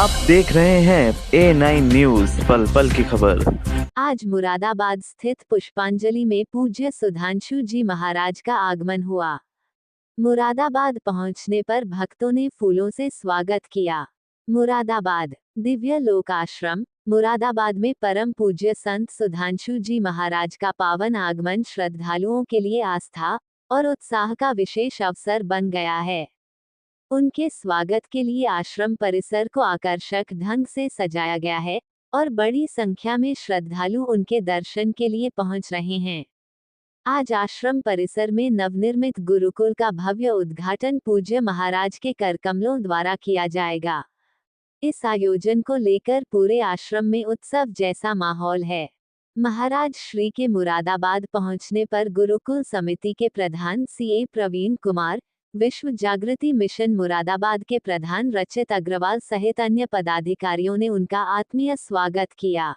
आप देख रहे हैं A9 न्यूज, पल पल की खबर। आज मुरादाबाद स्थित पुष्पांजलि में पूज्य सुधांशु जी महाराज का आगमन हुआ। मुरादाबाद पहुंचने पर भक्तों ने फूलों से स्वागत किया। मुरादाबाद दिव्य लोक आश्रम मुरादाबाद में परम पूज्य संत सुधांशु जी महाराज का पावन आगमन श्रद्धालुओं के लिए आस्था और उत्साह का विशेष अवसर बन गया है। उनके स्वागत के लिए आश्रम परिसर को आकर्षक ढंग से सजाया गया है और बड़ी संख्या में श्रद्धालु उनके दर्शन के लिए पहुंच रहे हैं। आज आश्रम परिसर में नवनिर्मित गुरुकुल का भव्य उद्घाटन पूज्य महाराज के करकमलों द्वारा किया जाएगा। इस आयोजन को लेकर पूरे आश्रम में उत्सव जैसा माहौल है। महाराज श्री के मुरादाबाद पहुंचने पर गुरुकुल समिति के प्रधान CA प्रवीण कुमार, विश्व जागृति मिशन मुरादाबाद के प्रधान रचित अग्रवाल सहित अन्य पदाधिकारियों ने उनका आत्मीय स्वागत किया।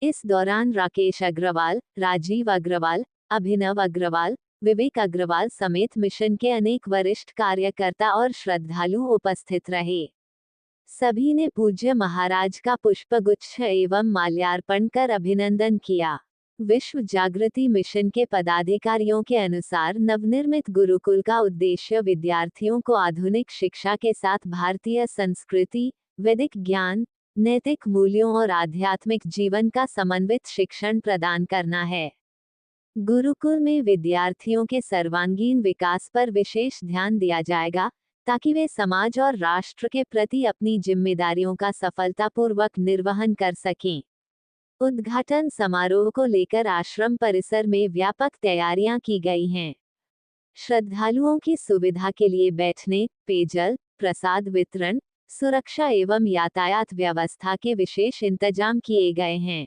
इस दौरान राकेश अग्रवाल, राजीव अग्रवाल, अभिनव अग्रवाल, विवेक अग्रवाल समेत मिशन के अनेक वरिष्ठ कार्यकर्ता और श्रद्धालु उपस्थित रहे। सभी ने पूज्य महाराज का पुष्पगुच्छ एवं माल्यार्पण कर अभिनंदन किया। विश्व जागृति मिशन के पदाधिकारियों के अनुसार नवनिर्मित गुरुकुल का उद्देश्य विद्यार्थियों को आधुनिक शिक्षा के साथ भारतीय संस्कृति, वैदिक ज्ञान, नैतिक मूल्यों और आध्यात्मिक जीवन का समन्वित शिक्षण प्रदान करना है। गुरुकुल में विद्यार्थियों के सर्वांगीण विकास पर विशेष ध्यान दिया जाएगा ताकि वे समाज और राष्ट्र के प्रति अपनी जिम्मेदारियों का सफलतापूर्वक निर्वहन कर सकें। उद्घाटन समारोह को लेकर आश्रम परिसर में व्यापक तैयारियां की गई हैं। श्रद्धालुओं की सुविधा के लिए बैठने, पेयजल, प्रसाद वितरण, सुरक्षा एवं यातायात व्यवस्था के विशेष इंतजाम किए गए हैं।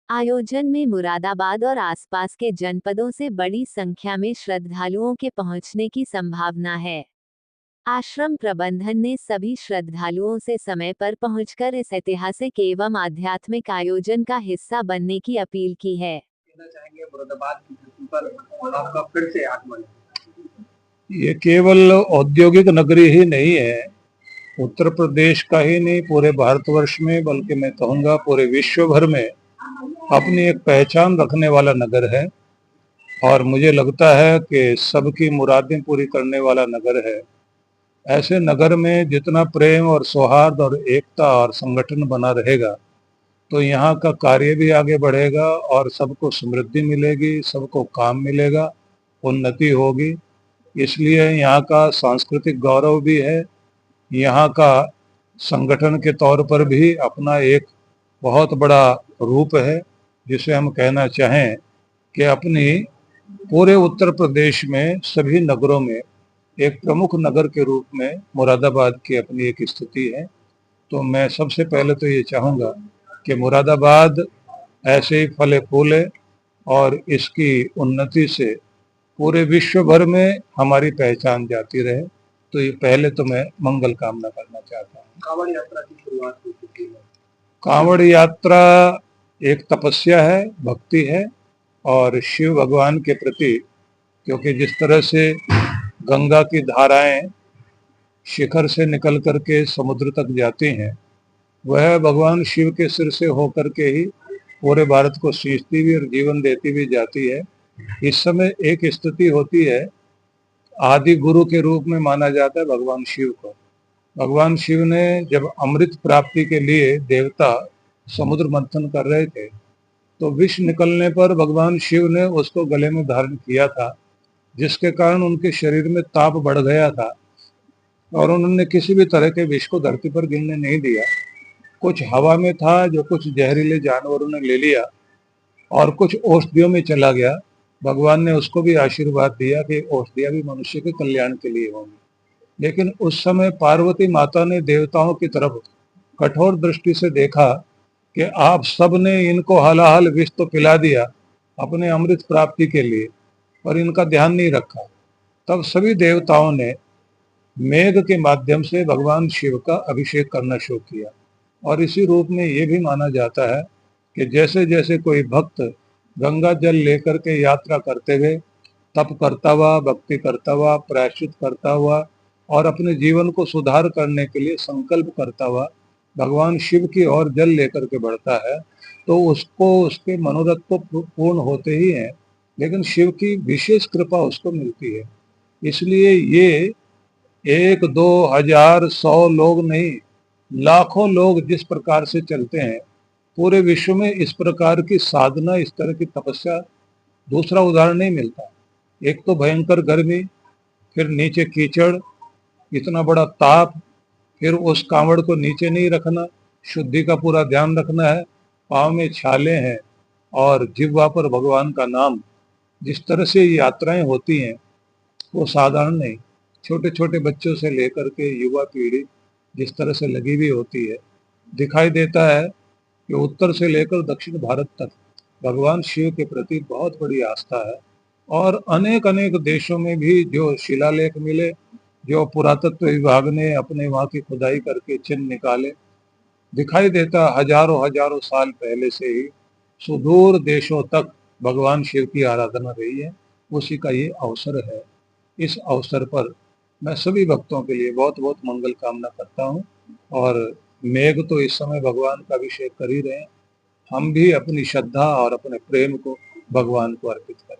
आयोजन में मुरादाबाद और आसपास के जनपदों से बड़ी संख्या में श्रद्धालुओं के पहुंचने की संभावना है। आश्रम प्रबंधन ने सभी श्रद्धालुओं से समय पर पहुंचकर इस ऐतिहासिक एवं आध्यात्मिक आयोजन का हिस्सा बनने की अपील की है। मुरादाबाद की धरती पर आपका फिर से आगमन। ये केवल औद्योगिक नगरी ही नहीं है, उत्तर प्रदेश का ही नहीं पूरे भारतवर्ष में बल्कि मैं कहूँगा पूरे विश्व भर में अपनी एक पहचान रखने वाला नगर है और मुझे लगता है कि सबकी मुरादें पूरी करने वाला नगर है। ऐसे नगर में जितना प्रेम और सौहार्द और एकता और संगठन बना रहेगा तो यहाँ का कार्य भी आगे बढ़ेगा और सबको समृद्धि मिलेगी, सबको काम मिलेगा, उन्नति होगी। इसलिए यहाँ का सांस्कृतिक गौरव भी है, यहाँ का संगठन के तौर पर भी अपना एक बहुत बड़ा रूप है, जिसे हम कहना चाहें कि अपनी पूरे उत्तर प्रदेश में सभी नगरों में एक प्रमुख नगर के रूप में मुरादाबाद की अपनी एक स्थिति है। तो मैं सबसे पहले तो ये चाहूँगा कि मुरादाबाद ऐसे ही फले फूले और इसकी उन्नति से पूरे विश्व भर में हमारी पहचान जाती रहे। तो ये पहले तो मैं मंगल कामना करना चाहता हूँ। कांवड़ यात्रा की शुरुआत हो चुकी है। कांवड़ यात्रा एक तपस्या है, भक्ति है और शिव भगवान के प्रति, क्योंकि जिस तरह से गंगा की धाराएं शिखर से निकल करके समुद्र तक जाती हैं, वह भगवान शिव के सिर से होकर के ही पूरे भारत को सींचती भी और जीवन देती भी जाती है। इस समय एक स्थिति होती है, आदि गुरु के रूप में माना जाता है भगवान शिव को। भगवान शिव ने जब अमृत प्राप्ति के लिए देवता समुद्र मंथन कर रहे थे तो विष निकलने पर भगवान शिव ने उसको गले में धारण किया था, जिसके कारण उनके शरीर में ताप बढ़ गया था और उन्होंने किसी भी तरह के विष को धरती पर गिरने नहीं दिया। कुछ हवा में था जो कुछ जहरीले जानवरों ने ले लिया और कुछ औषधियों में चला गया। भगवान ने उसको भी आशीर्वाद दिया कि औषधियां भी मनुष्य के कल्याण के लिए होंगी। लेकिन उस समय पार्वती माता ने देवताओं की तरफ कठोर दृष्टि से देखा कि आप सब ने इनको हलाहल विष तो पिला दिया अपने अमृत प्राप्ति के लिए, पर इनका ध्यान नहीं रखा। तब सभी देवताओं ने मेघ के माध्यम से भगवान शिव का अभिषेक करना शुरू किया और इसी रूप में ये भी माना जाता है कि जैसे जैसे कोई भक्त गंगा जल लेकर के यात्रा करते हुए तप करता हुआ, भक्ति करता हुआ, प्रायश्चित करता हुआ और अपने जीवन को सुधार करने के लिए संकल्प करता हुआ भगवान शिव की ओर जल लेकर के बढ़ता है तो उसको उसके मनोरथ तो पूर्ण होते ही हैं, लेकिन शिव की विशेष कृपा उसको मिलती है। इसलिए ये 1, 2, 1000, 100 लोग नहीं, लाखों लोग जिस प्रकार से चलते हैं, पूरे विश्व में इस प्रकार की साधना, इस तरह की तपस्या दूसरा उदाहरण नहीं मिलता। एक तो भयंकर गर्मी, फिर नीचे कीचड़, इतना बड़ा ताप, फिर उस कांवड़ को नीचे नहीं रखना, शुद्धि का पूरा ध्यान रखना है, पाँव में छाले हैं और जिह्वा पर भगवान का नाम। जिस तरह से यात्राएं होती हैं वो साधारण नहीं। छोटे छोटे बच्चों से लेकर के युवा पीढ़ी जिस तरह से लगी हुई होती है, दिखाई देता है कि उत्तर से लेकर दक्षिण भारत तक भगवान शिव के प्रति बहुत बड़ी आस्था है। और अनेक अनेक देशों में भी जो शिलालेख मिले, जो पुरातत्व विभाग ने अपने वहाँ की खुदाई करके चिन्ह निकाले, दिखाई देता हजारों हजारों साल पहले से ही सुदूर देशों तक भगवान शिव की आराधना रही है। उसी का ये अवसर है। इस अवसर पर मैं सभी भक्तों के लिए बहुत बहुत मंगल कामना करता हूँ। और मेघ तो इस समय भगवान का अभिषेक कर ही रहे हैं, हम भी अपनी श्रद्धा और अपने प्रेम को भगवान को अर्पित करें।